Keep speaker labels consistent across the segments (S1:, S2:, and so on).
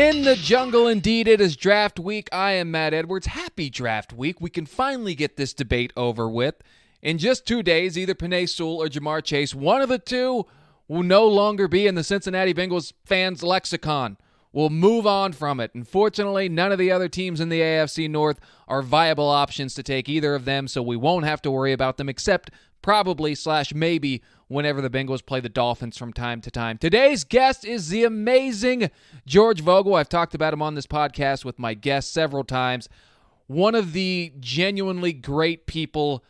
S1: In the jungle, indeed, it is draft week. I am Matt Edwards. Happy draft week. We can finally get this debate over with. In just 2 days, either Penei Sewell or Jamar Chase, one of the two will no longer be in the Cincinnati Bengals fans' lexicon. We'll move on from it. Unfortunately, none of the other teams in the AFC North are viable options to take either of them, so we won't have to worry about them except probably/maybe whenever the Bengals play the Dolphins from time to time. Today's guest is the amazing George Vogel. I've talked about him on this podcast with my guests several times. One of the genuinely great people,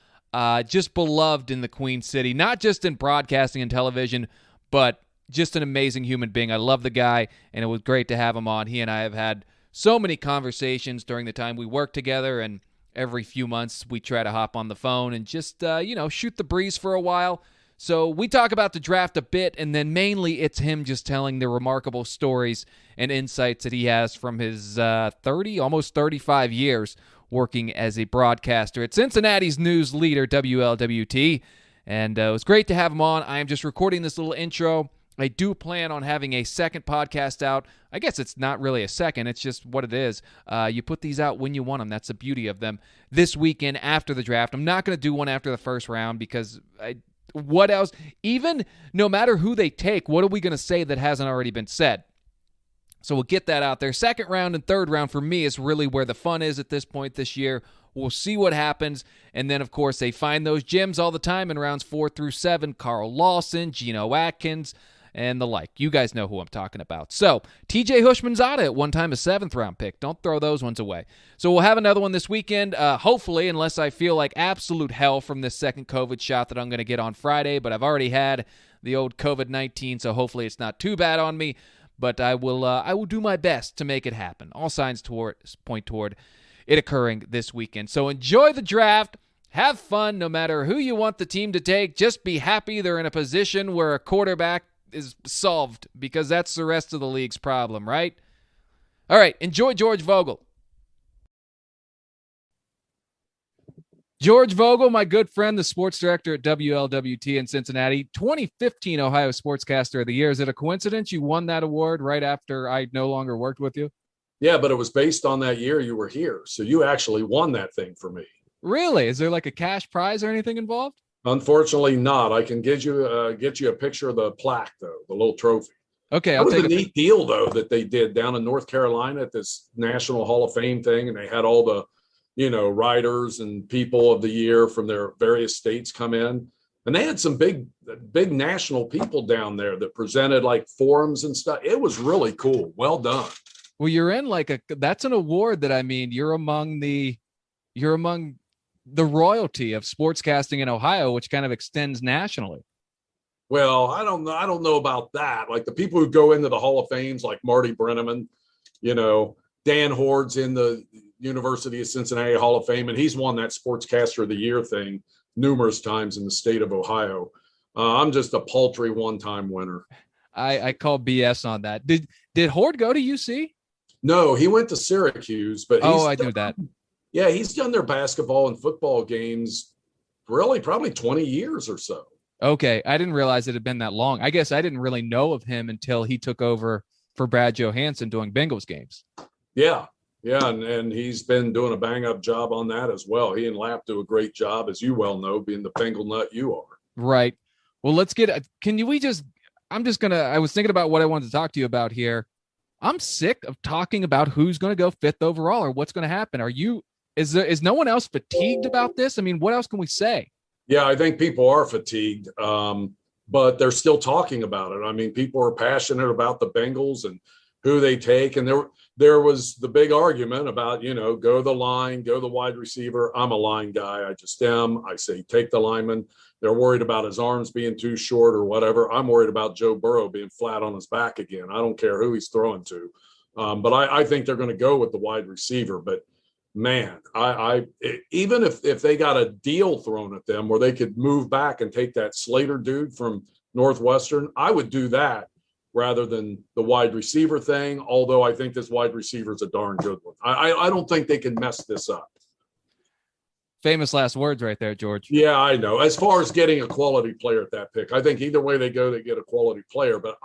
S1: just beloved in the Queen City, not just in broadcasting and television, but just an amazing human being. I love the guy, and it was great to have him on. He and I have had so many conversations during the time we worked together, and every few months we try to hop on the phone and just, shoot the breeze for a while. So we talk about the draft a bit, and then mainly it's him just telling the remarkable stories and insights that he has from his almost 35 years working as a broadcaster at Cincinnati's news leader, WLWT. And it was great to have him on. I am just recording this little intro. I do plan on having a second podcast out. I guess it's not really a second. It's just what it is. You put these out when you want them. That's the beauty of them. This weekend after the draft. I'm not going to do one after the first round because what else? Even no matter who they take, what are we going to say that hasn't already been said? So we'll get that out there. Second round and third round for me is really where the fun is at this point this year. We'll see what happens. And then, of course, they find those gems all the time in rounds 4 through 7. Carl Lawson, Geno Atkins, and the like. You guys know who I'm talking about. So, TJ Hushmanzada at one time a 7th-round pick. Don't throw those ones away. So we'll have another one this weekend, hopefully, unless I feel like absolute hell from this second COVID shot that I'm going to get on Friday. But I've already had the old COVID-19, so hopefully it's not too bad on me. But I will do my best to make it happen. All signs point toward it occurring this weekend. So enjoy the draft. Have fun no matter who you want the team to take. Just be happy they're in a position where a quarterback is solved, because that's the rest of the league's problem, right? All right, enjoy George Vogel. George Vogel, my good friend, the sports director at WLWT in Cincinnati, 2015 Ohio Sportscaster of the Year. Is it a coincidence you won that award right after I no longer worked with you?
S2: Yeah, but it was based on that year you were here, so you actually won that thing for me.
S1: Really? Is there like a cash prize or anything involved?
S2: Unfortunately, not. I can get you a picture of the plaque, though, the little trophy.
S1: Okay,
S2: I'll take a neat deal, though, that they did down in North Carolina at this National Hall of Fame thing, and they had all the, writers and people of the year from their various states come in, and they had some big national people down there that presented like forums and stuff. It was really cool. Well done.
S1: Well, you're in that's an award that, you're among the royalty of sportscasting in Ohio, which kind of extends nationally.
S2: Well, I don't know about that. Like the people who go into the Hall of Fames, like Marty Brennaman, Dan Horde's in the University of Cincinnati Hall of Fame, and he's won that Sportscaster of the Year thing numerous times in the state of Ohio. I'm just a paltry one-time winner.
S1: I call BS on that. Did Horde go to UC?
S2: No, he went to Syracuse, but
S1: I knew that.
S2: Yeah, he's done their basketball and football games really probably 20 years or so.
S1: Okay, I didn't realize it had been that long. I guess I didn't really know of him until he took over for Brad Johansson doing Bengals games. Yeah,
S2: and he's been doing a bang-up job on that as well. He and Lapp do a great job, as you well know, being the Bengal nut you are.
S1: Right. Well, let's get – I was thinking about what I wanted to talk to you about here. I'm sick of talking about who's going to go 5th overall or what's going to happen. Is no one else fatigued about this? What else can we say?
S2: Yeah, I think people are fatigued, but they're still talking about it. People are passionate about the Bengals and who they take. And there was the big argument about, go the line, go the wide receiver. I'm a line guy. I just am. I say take the lineman. They're worried about his arms being too short or whatever. I'm worried about Joe Burrow being flat on his back again. I don't care who he's throwing to. But I think they're going to go with the wide receiver. But man, I even if they got a deal thrown at them where they could move back and take that Slater dude from Northwestern, I would do that rather than the wide receiver thing, although I think this wide receiver is a darn good one. I don't think they can mess this up.
S1: Famous last words right there, George.
S2: Yeah, I know. As far as getting a quality player at that pick, I think either way they go, they get a quality player. But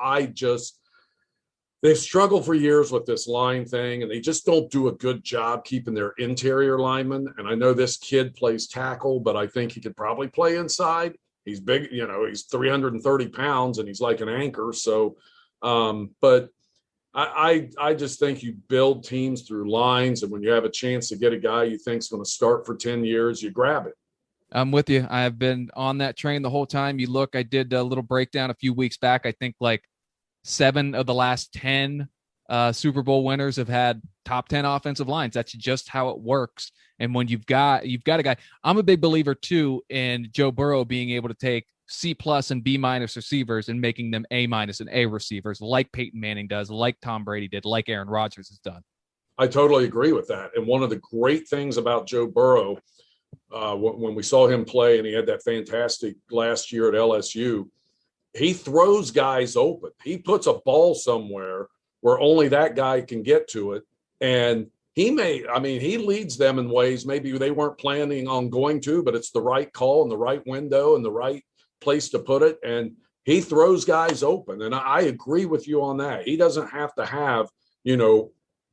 S2: they've struggled for years with this line thing, and they just don't do a good job keeping their interior linemen. And I know this kid plays tackle, but I think he could probably play inside. He's big, he's 330 pounds and he's like an anchor. So, but I just think you build teams through lines. And when you have a chance to get a guy you think's going to start for 10 years, you grab it.
S1: I'm with you. I've been on that train the whole time. You look, I did a little breakdown a few weeks back. I think like 7 of the last 10 Super Bowl winners have had top 10 offensive lines. That's just how it works. And when you've got a guy, I'm a big believer too in Joe Burrow being able to take C+ and B- receivers and making them A- and A receivers, like Peyton Manning does, like Tom Brady did, like Aaron Rodgers has done.
S2: I totally agree with that. And one of the great things about Joe Burrow, when we saw him play and he had that fantastic last year at LSU, he throws guys open. He puts a ball somewhere where only that guy can get to it. And he leads them in ways maybe they weren't planning on going to, but it's the right call and the right window and the right place to put it. And he throws guys open. And I agree with you on that. He doesn't have to have,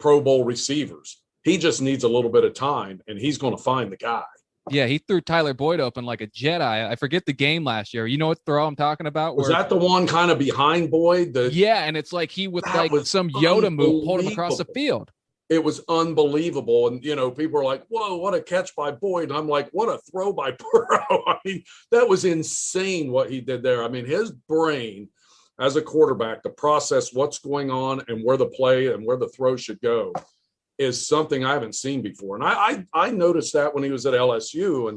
S2: Pro Bowl receivers. He just needs a little bit of time and he's going to find the guy.
S1: Yeah, he threw Tyler Boyd open like a Jedi. I forget the game last year. You know what throw I'm talking about?
S2: Was that the one kind of behind Boyd?
S1: Yeah, and it's like he with like some Yoda move pulled him across the field.
S2: It was unbelievable. And, people are like, whoa, what a catch by Boyd. And I'm like, what a throw by Burrow. I mean, that was insane what he did there. I mean, his brain as a quarterback to process what's going on and where the play and where the throw should go is something I haven't seen before. And I noticed that when he was at LSU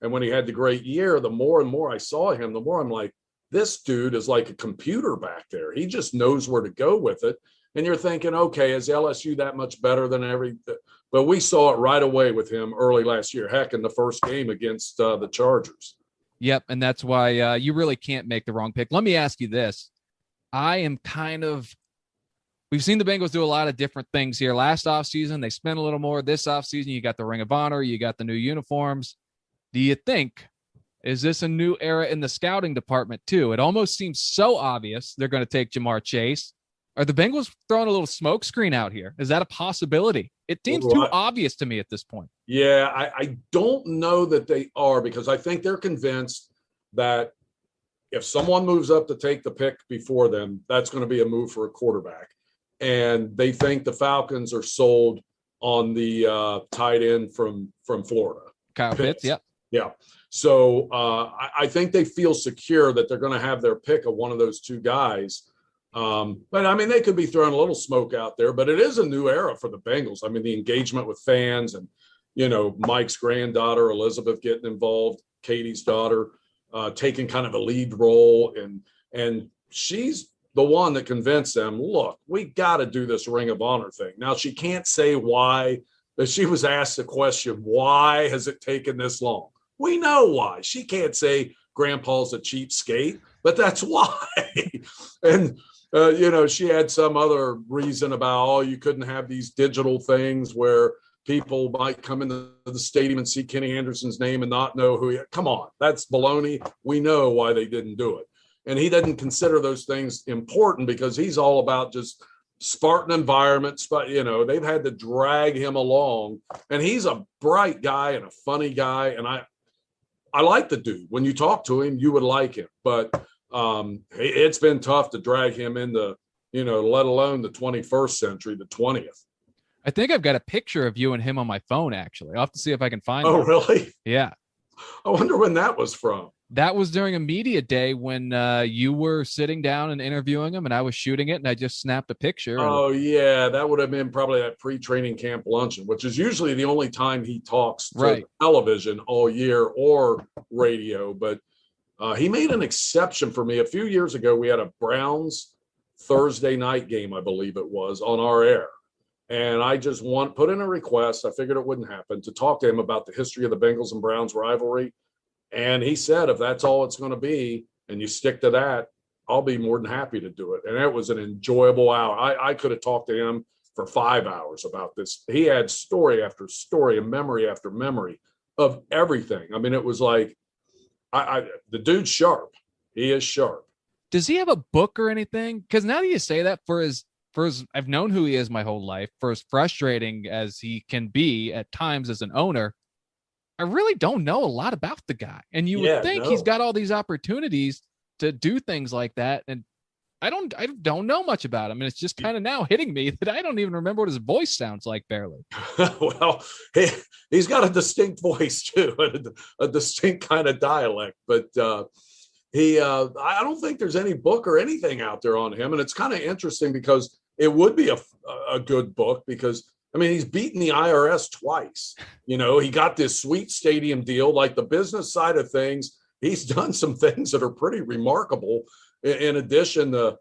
S2: and when he had the great year, the more and more I saw him, the more I'm like, this dude is like a computer back there. He just knows where to go with it. And you're thinking, okay, is LSU that much better than everything? But we saw it right away with him early last year. Heck, in the first game against the Chargers.
S1: Yep, and that's why you really can't make the wrong pick. Let me ask you this. We've seen the Bengals do a lot of different things here. Last offseason, they spent a little more. This offseason, you got the Ring of Honor, you got the new uniforms. Do you think, is this a new era in the scouting department too? It almost seems so obvious they're going to take Jamar Chase. Are the Bengals throwing a little smoke screen out here? Is that a possibility? It seems too obvious to me at this point.
S2: Yeah, I don't know that they are, because I think they're convinced that if someone moves up to take the pick before them, that's going to be a move for a quarterback. And they think the Falcons are sold on the tight end from Florida.
S1: Kyle Pitts, yep.
S2: Yeah. So I think they feel secure that they're going to have their pick of one of those two guys. But I mean, they could be throwing a little smoke out there, but it is a new era for the Bengals. I mean, the engagement with fans and, Mike's granddaughter, Elizabeth, getting involved, Katie's daughter, taking kind of a lead role. And she's the one that convinced them, look, we got to do this Ring of Honor thing. Now, she can't say why, but she was asked the question, why has it taken this long? We know why. She can't say Grandpa's a cheapskate, but that's why. And, she had some other reason about, you couldn't have these digital things where people might come into the stadium and see Kenny Anderson's name and not know who he is. Come on, that's baloney. We know why they didn't do it. And he doesn't consider those things important because he's all about just Spartan environments. But, they've had to drag him along. And he's a bright guy and a funny guy. And I like the dude. When you talk to him, you would like him. But it's been tough to drag him into, let alone the 21st century, the 20th.
S1: I think I've got a picture of you and him on my phone, actually. I'll have to see if I can find it.
S2: Oh, really?
S1: Yeah.
S2: I wonder when that was from.
S1: That was during a media day when you were sitting down and interviewing him, and I was shooting it, and I just snapped a picture.
S2: Oh, yeah. That would have been probably that pre-training camp luncheon, which is usually the only time he talks to television all year or radio. But he made an exception for me. A few years ago, we had a Browns Thursday night game, I believe it was, on our air. And I just put in a request. I figured it wouldn't happen, to talk to him about the history of the Bengals and Browns rivalry. And he said, if that's all it's going to be and you stick to that, I'll be more than happy to do it. And it was an enjoyable hour. I could have talked to him for 5 hours about this. He had story after story and memory after memory of everything. I mean, it was like, the dude's sharp. He is sharp.
S1: Does he have a book or anything? Because now that you say that, for his I've known who he is my whole life, for as frustrating as he can be at times as an owner, I really don't know a lot about the guy. And you would
S2: Yeah,
S1: think he's
S2: no.
S1: got all these opportunities to do things like that. And I don't know much about him. And it's just kind of now hitting me that I don't even remember what his voice sounds like barely.
S2: Well, he's got a distinct voice too, a distinct kind of dialect. But I don't think there's any book or anything out there on him, and it's kind of interesting because it would be a good book because I mean he's beaten the IRS twice. You know, he got this sweet stadium deal. Like the business side of things, he's done some things that are pretty remarkable. In addition to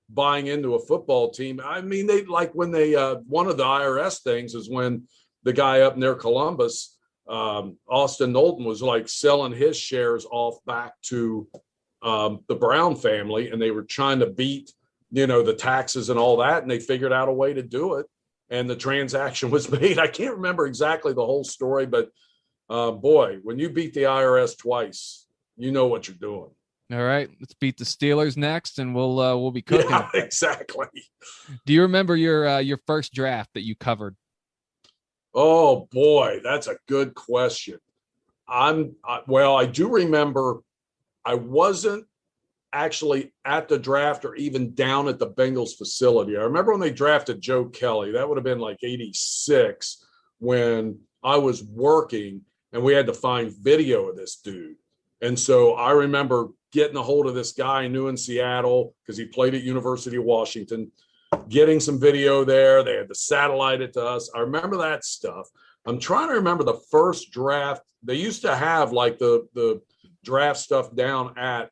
S2: buying into a football team. I mean, they like when they one of the IRS things is when the guy up near Columbus, Austin Knowlton, was like selling his shares off back to the Brown family, and they were trying to beat the taxes and all that, and they figured out a way to do it, and the transaction was made. I can't remember exactly the whole story, but boy, when you beat the IRS twice, you know what you're doing.
S1: All right, let's beat the Steelers next, and we'll be cooking.
S2: Yeah, exactly.
S1: Do you remember your first draft that you covered?
S2: Oh boy, that's a good question. I do remember I wasn't actually at the draft or even down at the Bengals facility. I remember when they drafted Joe Kelly. That would have been like 86 when I was working and we had to find video of this dude. And so I remember getting a hold of this guy I knew in Seattle because he played at University of Washington, getting some video there. They had to satellite it to us. I remember that stuff. I'm trying to remember the first draft. They used to have like the draft stuff down at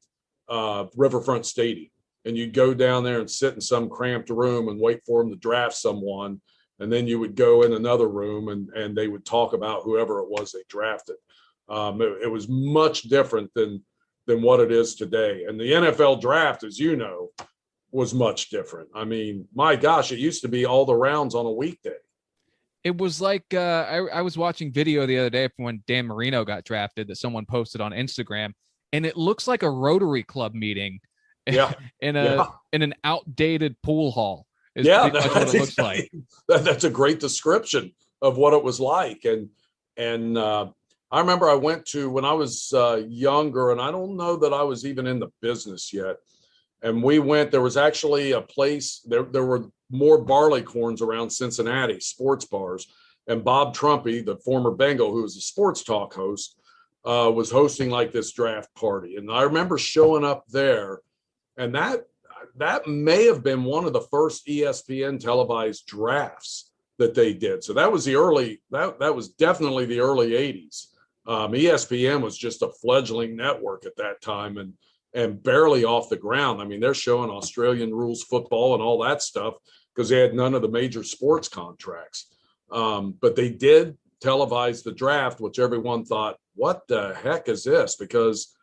S2: Riverfront Stadium. And you'd go down there and sit in some cramped room and wait for them to draft someone. And then you would go in another room and they would talk about whoever it was they drafted. It was much different than what it is today. And the NFL draft, as you know, was much different. I mean, my gosh, it used to be all the rounds on a weekday.
S1: It was like I was watching video the other day from when Dan Marino got drafted that someone posted on Instagram, and it looks like a Rotary Club meeting
S2: Yeah.
S1: in an outdated pool hall. Is
S2: Yeah,
S1: pretty much what it looks like.
S2: That's a great description of what it was like. And I remember I went to when I was younger, and I don't know that I was even in the business yet. And we went, there was actually a place, there were more barleycorns around Cincinnati, sports bars. And Bob Trumpy, the former Bengal, who was a sports talk host, was hosting like this draft party. And I remember showing up there, and that may have been one of the first ESPN televised drafts that they did. So that was that was definitely the early 80s. ESPN was just a fledgling network at that time and barely off the ground. I mean, they're showing Australian rules football and all that stuff because they had none of the major sports contracts. But they did televise the draft, which everyone thought, what the heck is this? Because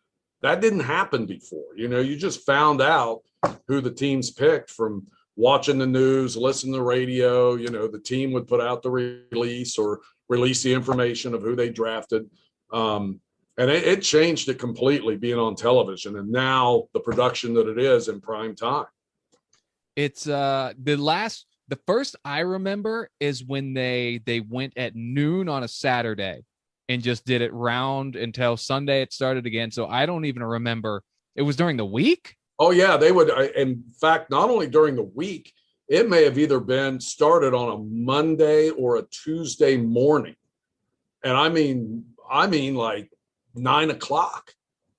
S2: that didn't happen before. You just found out who the teams picked from watching the news, listening to the radio. The team would put out the release or release the information of who they drafted. And it changed it completely being on television, and now the production that it is in prime time.
S1: It's the first I remember is when they went at noon on a Saturday and just did it round until Sunday it started again. So I don't even remember. It was during the week?
S2: Oh yeah, they would. In fact, not only during the week, it may have either been started on a Monday or a Tuesday morning. And I mean like 9:00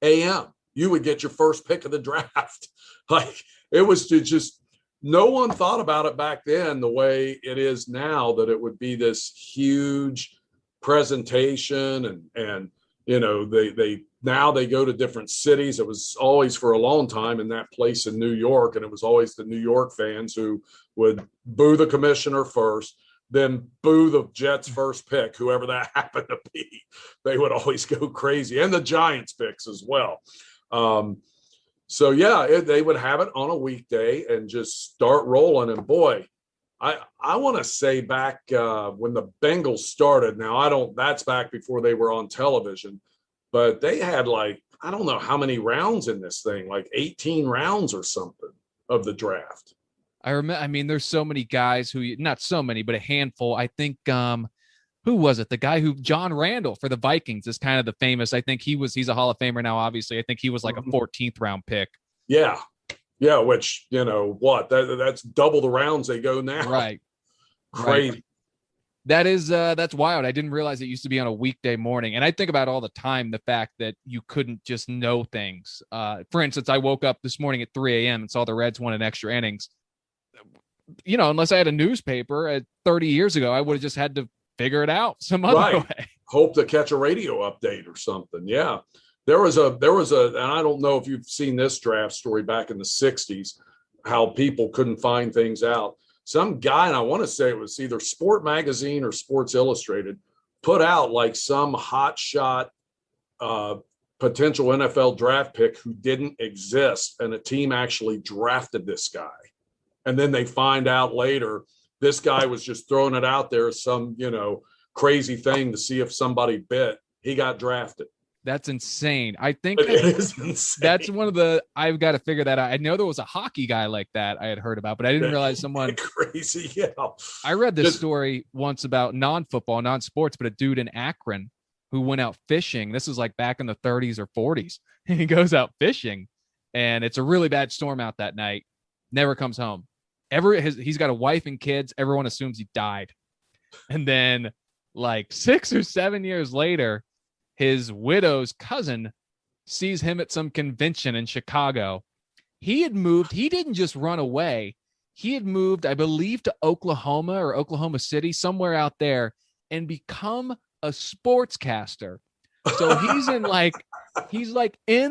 S2: a.m. You would get your first pick of the draft. Like it was just no one thought about it back then the way it is now, that it would be this huge presentation and they now they go to different cities. It was always for a long time in that place in New York, and it was always the New York fans who would boo the commissioner first, then boo the Jets' first pick, whoever that happened to be. They would always go crazy, and the Giants picks as well. So yeah, they would have it on a weekday and just start rolling. And boy, I want to say back when the Bengals started. Now that's back before they were on television, but they had like, I don't know how many rounds in this thing, like 18 rounds or something of the draft.
S1: I remember. I mean, there's so many guys who, not so many, but a handful. I think who was it? The guy who John Randall for the Vikings is kind of the famous. I think he's a Hall of Famer now. Obviously, I think he was like a 14th round pick.
S2: Yeah, yeah. Which that's double the rounds they go now.
S1: Right.
S2: Crazy.
S1: Right. That's wild. I didn't realize it used to be on a weekday morning. And I think about all the time the fact that you couldn't just know things. For instance, I woke up this morning at 3 a.m. and saw the Reds won in extra innings. Unless I had a newspaper at 30 years ago, I would have just had to figure it out some other way.
S2: Hope to catch a radio update or something. Yeah. There was a, and I don't know if you've seen this draft story back in the 60s, how people couldn't find things out. Some guy, and I want to say it was either Sport Magazine or Sports Illustrated, put out like some hot shot potential NFL draft pick who didn't exist. And a team actually drafted this guy. And then they find out later, this guy was just throwing it out there as some, crazy thing to see if somebody bit. He got drafted.
S1: That's insane. I think
S2: it is insane.
S1: That's I've got to figure that out. I know there was a hockey guy like that I had heard about, but I didn't realize someone
S2: crazy. Yeah.
S1: I read this story once about non-football, non-sports, but a dude in Akron who went out fishing. This was like back in the 30s or 40s. He goes out fishing and it's a really bad storm out that night. Never comes home. He's got a wife and kids. Everyone assumes he died. And then like 6 or 7 years later, his widow's cousin sees him at some convention in Chicago. He had moved. He didn't just run away. He had moved, I believe, to Oklahoma or Oklahoma City, somewhere out there, and become a sportscaster. So he's in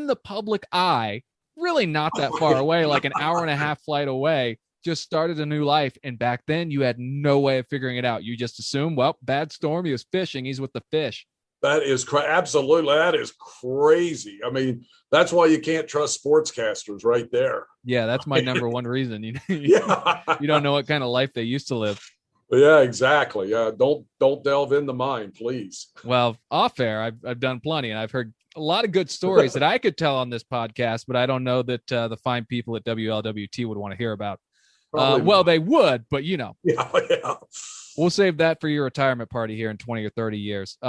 S1: the public eye, really not that far away, like an hour and a half flight away, just started a new life. And back then you had no way of figuring it out. You just assume, well, bad storm. He was fishing. He's with the fish.
S2: That is absolutely. That is crazy. I mean, that's why you can't trust sportscasters right there.
S1: Yeah, that's my number one reason. You don't know what kind of life they used to live.
S2: Yeah, exactly. Yeah, don't delve into mine, please.
S1: Well, off air, I've done plenty, and I've heard a lot of good stories that I could tell on this podcast, but I don't know that the fine people at WLWT would want to hear about. Well, they would, but Yeah. We'll save that for your retirement party here in 20 or 30 years.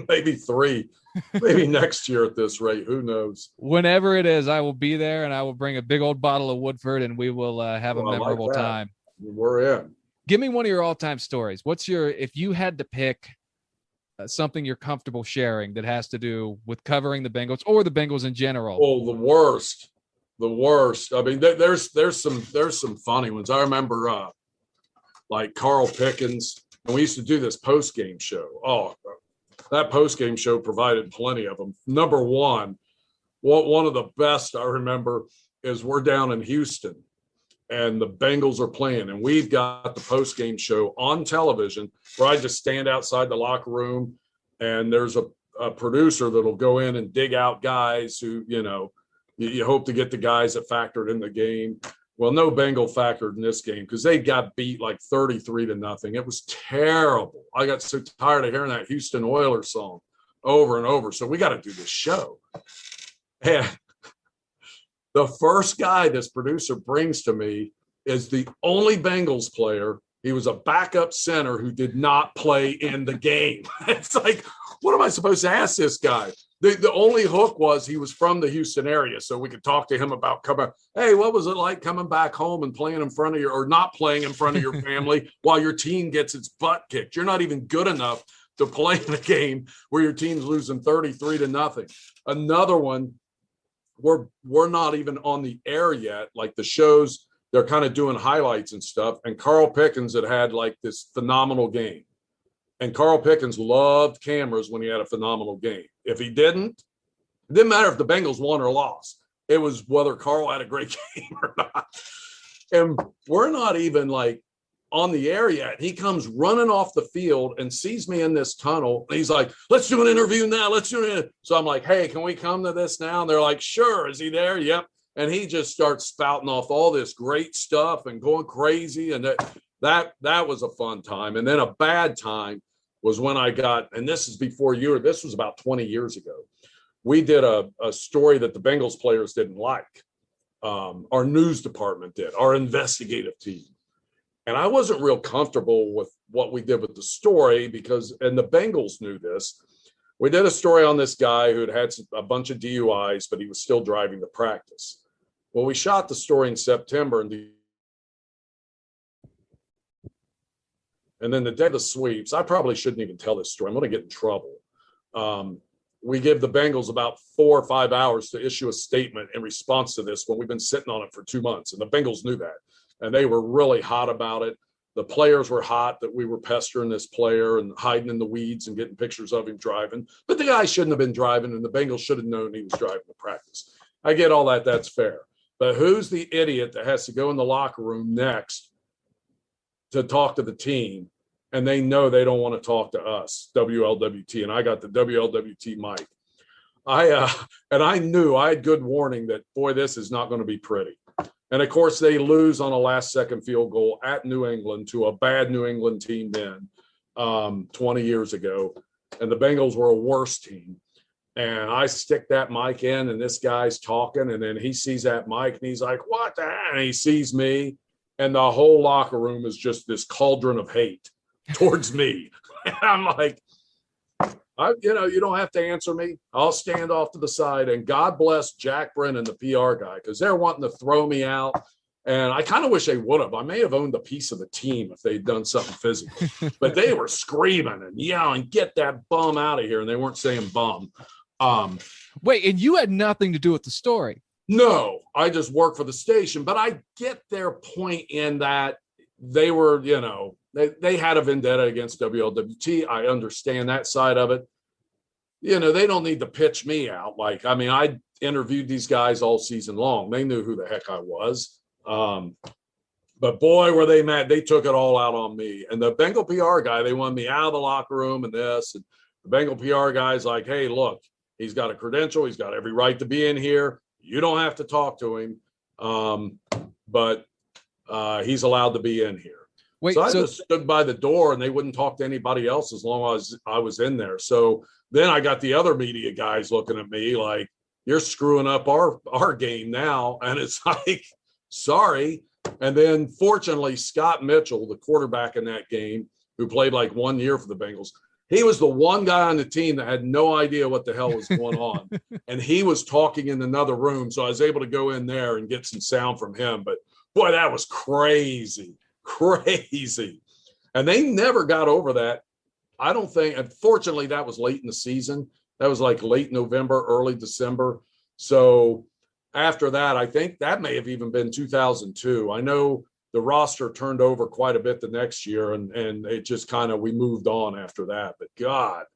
S2: Maybe 3, maybe next year at this rate. Who knows?
S1: Whenever it is, I will be there and I will bring a big old bottle of Woodford and we will have a memorable time.
S2: We're in.
S1: Give me one of your all-time stories. If you had to pick something you're comfortable sharing that has to do with covering the Bengals or the Bengals in general?
S2: Oh, the worst. I mean, there's some funny ones. I remember like Carl Pickens, and we used to do this post-game show. Oh, that post-game show provided plenty of them. Number one of the best I remember is we're down in Houston and the Bengals are playing, and we've got the post-game show on television where I just stand outside the locker room and there's a producer that'll go in and dig out guys who, you hope to get the guys that factored in the game. Well, no Bengal factored in this game because they got beat like 33-0. It was terrible. I got so tired of hearing that Houston Oilers song over and over. So we got to do this show. And the first guy this producer brings to me is the only Bengals player. He was a backup center who did not play in the game. It's like, what am I supposed to ask this guy? The only hook was he was from the Houston area, so we could talk to him about hey, what was it like coming back home and playing in front of or not playing in front of your family while your team gets its butt kicked? You're not even good enough to play in a game where your team's losing 33-0. Another one, we're not even on the air yet. Like the shows, they're kind of doing highlights and stuff. And Carl Pickens had like this phenomenal game. And Carl Pickens loved cameras when he had a phenomenal game. If he didn't, it didn't matter if the Bengals won or lost. It was whether Carl had a great game or not. And we're not even like on the air yet. He comes running off the field and sees me in this tunnel. And he's like, let's do an interview now. Let's do it. So I'm like, hey, can we come to this now? And they're like, sure. Is he there? Yep. And he just starts spouting off all this great stuff and going crazy. And that was a fun time. And then a bad time was when I got, and this is before this was about 20 years ago. We did a story that the Bengals players didn't like. Our news department did, our investigative team. And I wasn't real comfortable with what we did with the story and the Bengals knew this. We did a story on this guy who had a bunch of DUIs, but he was still driving to practice. Well, we shot the story in September, and then the day of the sweeps, I probably shouldn't even tell this story. I'm going to get in trouble. We give the Bengals about 4 or 5 hours to issue a statement in response to this when we've been sitting on it for 2 months. And the Bengals knew that. And they were really hot about it. The players were hot that we were pestering this player and hiding in the weeds and getting pictures of him driving. But the guy shouldn't have been driving, and the Bengals should have known he was driving to practice. I get all that. That's fair. But who's the idiot that has to go in the locker room next to talk to the team, and they know they don't want to talk to us, WLWT, and I got the WLWT mic. I knew I had good warning that, boy, this is not going to be pretty. And, of course, they lose on a last-second field goal at New England to a bad New England team then 20 years ago. And the Bengals were a worse team. And I stick that mic in, and this guy's talking, and then he sees that mic, and he's like, what the heck? And he sees me, and the whole locker room is just this cauldron of hate towards me. And I'm like, you don't have to answer me. I'll stand off to the side. And God bless Jack Brennan, the PR guy, because they're wanting to throw me out. And I kind of wish they would have. I may have owned a piece of the team if they'd done something physical. But they were screaming and yelling, get that bum out of here. And they weren't saying bum.
S1: Wait, and you had nothing to do with the story?
S2: No, I just work for the station. But I get their point in that they were, they had a vendetta against WLWT. I understand that side of it. They don't need to pitch me out. I interviewed these guys all season long. They knew who the heck I was. But boy, were they mad. They took it all out on me. And the Bengal PR guy, they wanted me out of the locker room and this. And the Bengal PR guy's like, hey, look, he's got a credential. He's got every right to be in here. You don't have to talk to him. But he's allowed to be in here. Wait, so I just stood by the door, and they wouldn't talk to anybody else as long as I was in there. So then I got the other media guys looking at me like, you're screwing up our game now. And it's like, sorry. And then fortunately, Scott Mitchell, the quarterback in that game, who played like 1 year for the Bengals, he was the one guy on the team that had no idea what the hell was going on. And he was talking in another room. So I was able to go in there and get some sound from him. But boy, that was crazy. And they never got over that. I don't think, unfortunately, that was late in the season. That was like late November, early December. So after that, I think that may have even been 2002. I know the roster turned over quite a bit the next year, and it just we moved on after that. But God,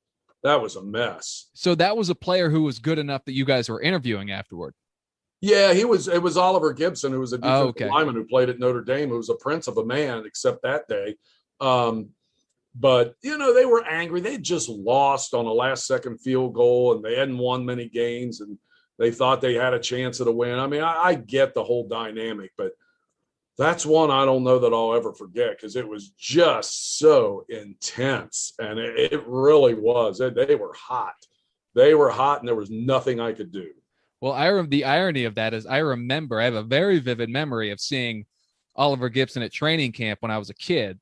S2: that was a mess.
S1: So that was a player who was good enough that you guys were interviewing afterward.
S2: Yeah, it was Oliver Gibson, who was a defensive lineman who played at Notre Dame, who was a prince of a man, except that day. But, they were angry. They just lost on a last-second field goal, and they hadn't won many games, and they thought they had a chance at a win. I mean, I get the whole dynamic, but that's one I don't know that I'll ever forget because it was just so intense, and it really was. They were hot. They were hot, and there was nothing I could do.
S1: Well, the irony of that is I have a very vivid memory of seeing Oliver Gibson at training camp when I was a kid.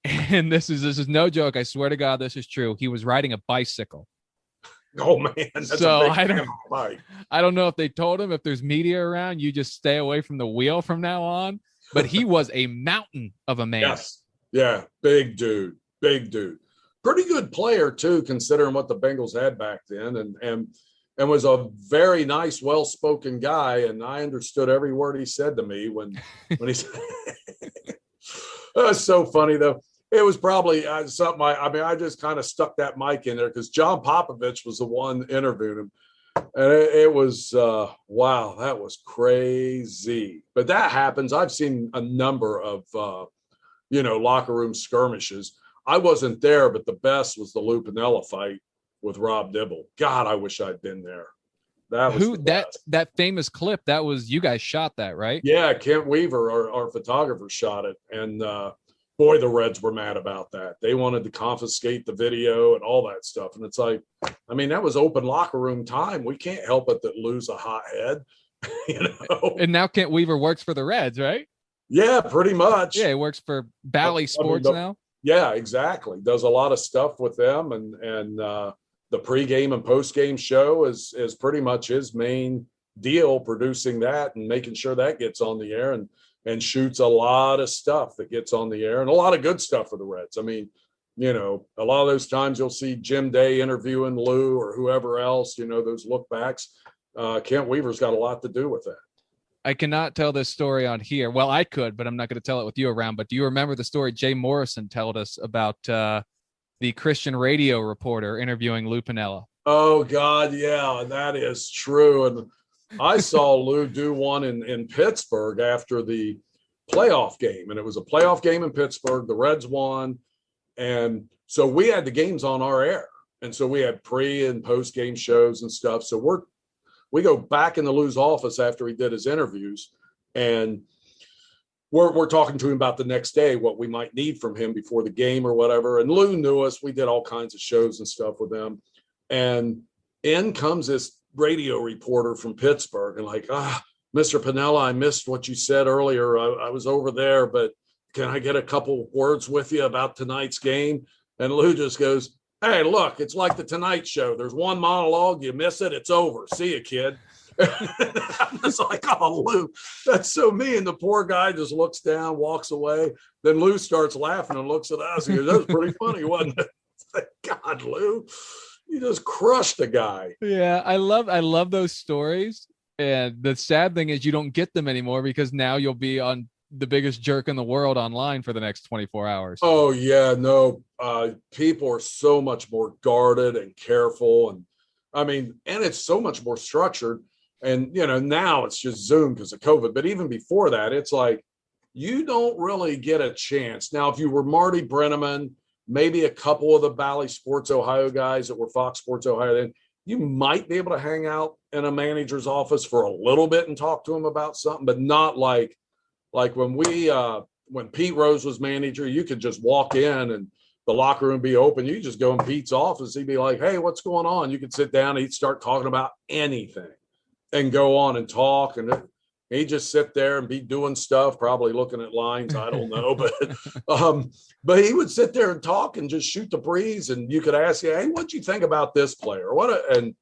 S1: And this is no joke. I swear to God, this is true. He was riding a bicycle.
S2: Oh man. That's
S1: so I don't know if they told him if there's media around, you just stay away from the wheel from now on, but he was a mountain of a man.
S2: Yes. Yeah. Big dude. Pretty good player too, considering what the Bengals had back then. And was a very nice, well-spoken guy. And I understood every word he said to me when he said, that was so funny though. It was probably something I just kind of stuck that mic in there because John Popovich was the one interviewing him. And it was, wow, that was crazy. But that happens. I've seen a number of, locker room skirmishes. I wasn't there, but the best was the Lou Piniella fight with Rob Dibble. God, I wish I'd been there. That was that famous clip. That was, you guys shot that, right? Yeah, Kent Weaver, our photographer, shot it. And boy, the Reds were mad about that. They wanted to confiscate the video and all that stuff. And it's like, I mean, that was open locker room time. We can't help it that Lou's a hothead. you know.
S1: And now Kent Weaver works for the Reds, right?
S2: Yeah, pretty much.
S1: Yeah, he works for Bally Sports now.
S2: Yeah, exactly. Does a lot of stuff with them, and the pregame and postgame show is pretty much his main deal, producing that and making sure that gets on the air, and shoots a lot of stuff that gets on the air, and a lot of good stuff for the Reds. I mean, you know, a lot of those times you'll see Jim Day interviewing Lou or whoever else, you know, those look backs. Kent Weaver's got a lot to do with that.
S1: I cannot tell this story on here. Well, I could, but I'm not going to tell it with you around. But do you remember the story Jay Morrison told us about the Christian radio reporter interviewing Lou Piniella?
S2: Oh, God, yeah, that is true. And I saw Lou do one in Pittsburgh after the playoff game. And it was a playoff game in Pittsburgh. The Reds won. And so we had the games on our air. And so we had pre and post game shows and stuff. So we go back into Lou's office after he did his interviews, and we're talking to him about the next day, what we might need from him before the game or whatever. And Lou knew us. We did all kinds of shows and stuff with them. And in comes this radio reporter from Pittsburgh and like, Mr. Piniella, I missed what you said earlier. I was over there, but can I get a couple words with you about tonight's game? And Lou just goes, hey, look, it's like the Tonight Show. There's one monologue. You miss it, it's over. See you, kid. I was like, oh, Lou, that's so mean. The poor guy just looks down, walks away. Then Lou starts laughing and looks at us. He goes, that was pretty funny, wasn't it? Thank God, Lou. You just crushed the guy.
S1: Yeah, I love those stories. And the sad thing is you don't get them anymore because now you'll be on the biggest jerk in the world online for the next 24 hours.
S2: Oh, yeah, no. People are so much more guarded and careful. And I mean, and it's so much more structured. And, you know, now it's just Zoom because of COVID. But even before that, it's like you don't really get a chance. Now, if you were Marty Brenneman, maybe a couple of the Bally Sports Ohio guys that were Fox Sports Ohio, then you might be able to hang out in a manager's office for a little bit and talk to him about something, but not like when Pete Rose was manager, you could just walk in and the locker room be open. You just go in Pete's office. He'd be like, hey, what's going on? You could sit down and he'd start talking about anything and go on and talk. And he'd just sit there and be doing stuff, probably looking at lines. I don't know. But he would sit there and talk and just shoot the breeze. And you could ask, hey, what'd you think about this player? And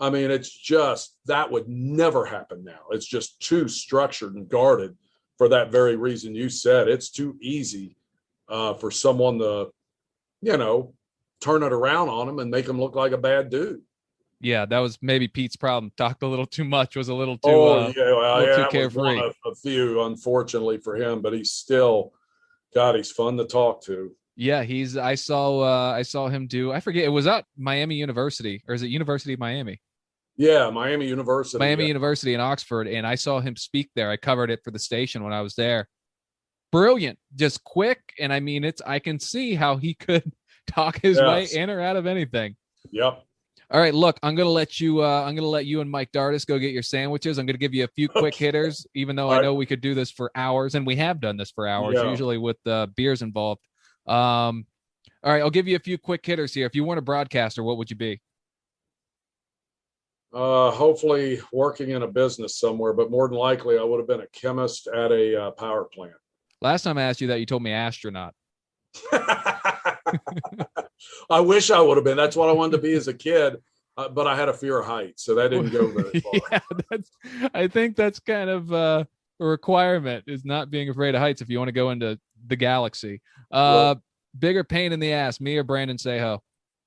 S2: I mean, it's just, that would never happen now. It's just too structured and guarded. For that very reason you said, it's too easy for someone to, you know, turn it around on him and make him look like a bad dude.
S1: Yeah, that was maybe Pete's problem. Talked a little too much, was a little too, too carefree.
S2: A few, unfortunately for him, but he's still, God, he's fun to talk to.
S1: Yeah, I saw him do, I forget, it was at Miami University, or is it University of Miami?
S2: Yeah, Miami University.
S1: University in Oxford, and I saw him speak there. I covered it for the station when I was there. Brilliant, just quick, and I mean, I can see how he could talk his way in or out of anything.
S2: Yep.
S1: All right, look, I'm gonna let you and Mike Dardis go get your sandwiches. I'm gonna give you a few quick hitters, even though I know we could do this for hours, and we have done this for hours, usually with beers involved. All right, I'll give you a few quick hitters here. If you weren't a broadcaster, what would you be?
S2: Hopefully working in a business somewhere, but more than likely I would have been a chemist at a power plant.
S1: Last time I asked you that, you told me astronaut.
S2: I wish I would have been. That's what I wanted to be as a kid, but I had a fear of heights, so that didn't go very far.
S1: Yeah, I think that's kind of a requirement, is not being afraid of heights if you want to go into the galaxy. Bigger pain in the ass, me or Brandon Seho?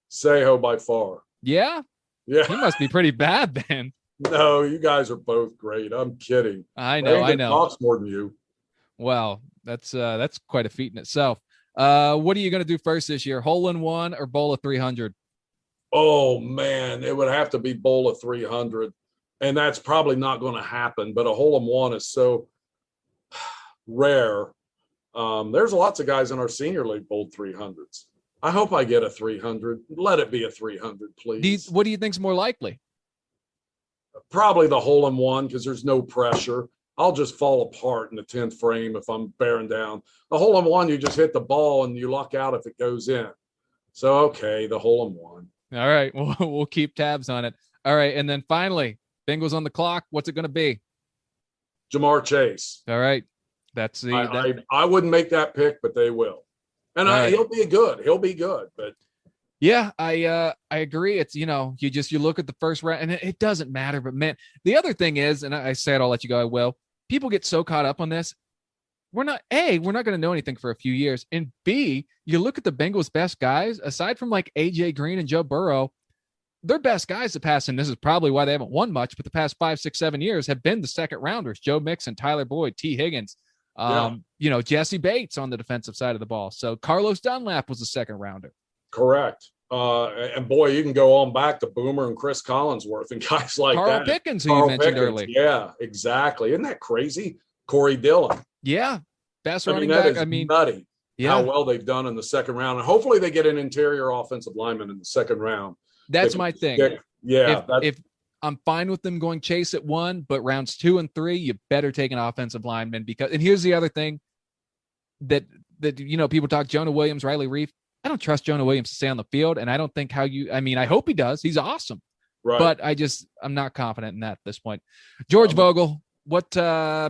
S2: Seho by far.
S1: Yeah?
S2: Yeah.
S1: He must be pretty bad then.
S2: No, you guys are both great. I'm kidding.
S1: I know.
S2: Talks more than you.
S1: Well, that's quite a feat in itself. What are you going to do first this year? Hole in one or bowl of 300?
S2: Oh man, it would have to be bowl of 300, and that's probably not going to happen. But a hole in one is so rare. There's lots of guys in our senior league bowled 300s. I hope I get a 300. Let it be a 300, please.
S1: What do you think's more likely?
S2: Probably the hole in one, because there's no pressure. I'll just fall apart in the 10th frame if I'm bearing down. The hole in one, you just hit the ball and you luck out if it goes in. So, okay, the hole in one.
S1: All right, we'll keep tabs on it. All right, and then finally, Bengals on the clock. What's it going to be?
S2: Jamar Chase.
S1: All right. That's
S2: I wouldn't make that pick, but they will. And he'll be good. He'll be good. But
S1: yeah, I agree. It's, you look at the first round and it doesn't matter. But man, the other thing is, and I said, I'll let you go. I will. People get so caught up on this. We're not going to know anything for a few years. And B, you look at the Bengals' best guys, aside from like AJ Green and Joe Burrow, their best guys to pass, and this is probably why they haven't won much, but the past 5, 6, 7 years have been the second rounders: Joe Mixon, Tyler Boyd, T. Higgins, Jesse Bates on the defensive side of the ball. So Carlos Dunlap was a second rounder.
S2: Correct. And boy, you can go on back to Boomer and Chris Collinsworth and guys like
S1: Carl
S2: that.
S1: Pickens, who you mentioned earlier.
S2: Yeah, exactly. Isn't that crazy? Corey Dillon.
S1: Yeah. Best running back.
S2: Nutty how well they've done in the second round. And hopefully they get an interior offensive lineman in the second round.
S1: That's my thing. If I'm fine with them going Chase at 1, but rounds 2 and 3, you better take an offensive lineman and here's the other thing that people talk Jonah Williams, Riley Reif. I don't trust Jonah Williams to stay on the field, and I don't think I hope he does. He's awesome. Right. But I'm not confident in that at this point. George Vogel, what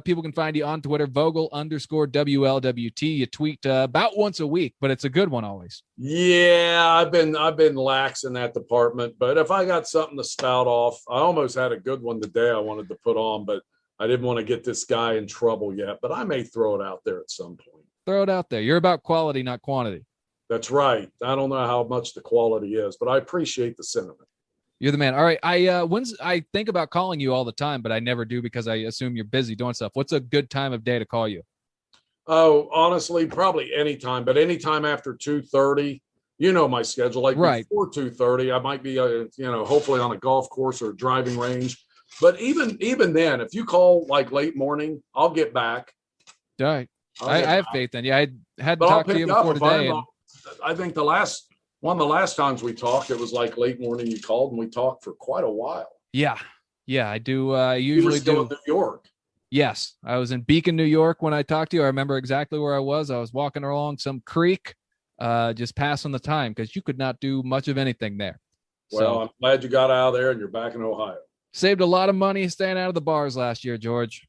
S1: people can find you on Twitter, Vogel_WLWT. You tweet about once a week, but it's a good one always.
S2: Yeah, I've been lax in that department, but if I got something to spout off, I almost had a good one today I wanted to put on, but I didn't want to get this guy in trouble yet, but I may throw it out there at some point.
S1: Throw it out there. You're about quality, not quantity.
S2: That's right. I don't know how much the quality is, but I appreciate the sentiment.
S1: You're the man. All right. I think about calling you all the time, but I never do because I assume you're busy doing stuff. What's a good time of day to call you?
S2: Oh, honestly, probably anytime, but anytime after 2:30, my schedule, like before 2:30, I might be, hopefully on a golf course or a driving range. But even then, if you call like late morning, I'll get back.
S1: All right. I have faith in you. I hadn't talked to you before today.
S2: I think one of the last times we talked, it was like late morning you called, and we talked for quite a while.
S1: Yeah, I do. I usually
S2: do. In New York.
S1: Yes, I was in Beacon, New York when I talked to you. I remember exactly where I was. I was walking along some creek, just passing the time because you could not do much of anything there.
S2: Well, I'm glad you got out of there and you're back in Ohio.
S1: Saved a lot of money staying out of the bars last year, George.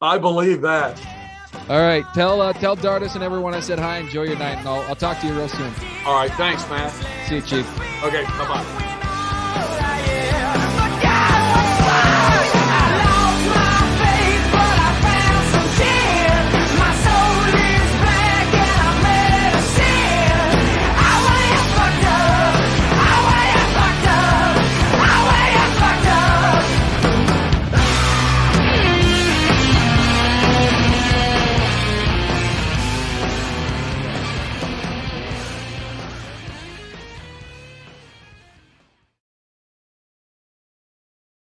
S2: I believe that.
S1: All right. Tell Dardis and everyone I said hi. Enjoy your night, and I'll talk to you real soon.
S2: All right. Thanks, Matt.
S1: See you, Chief.
S2: Okay. Bye-bye.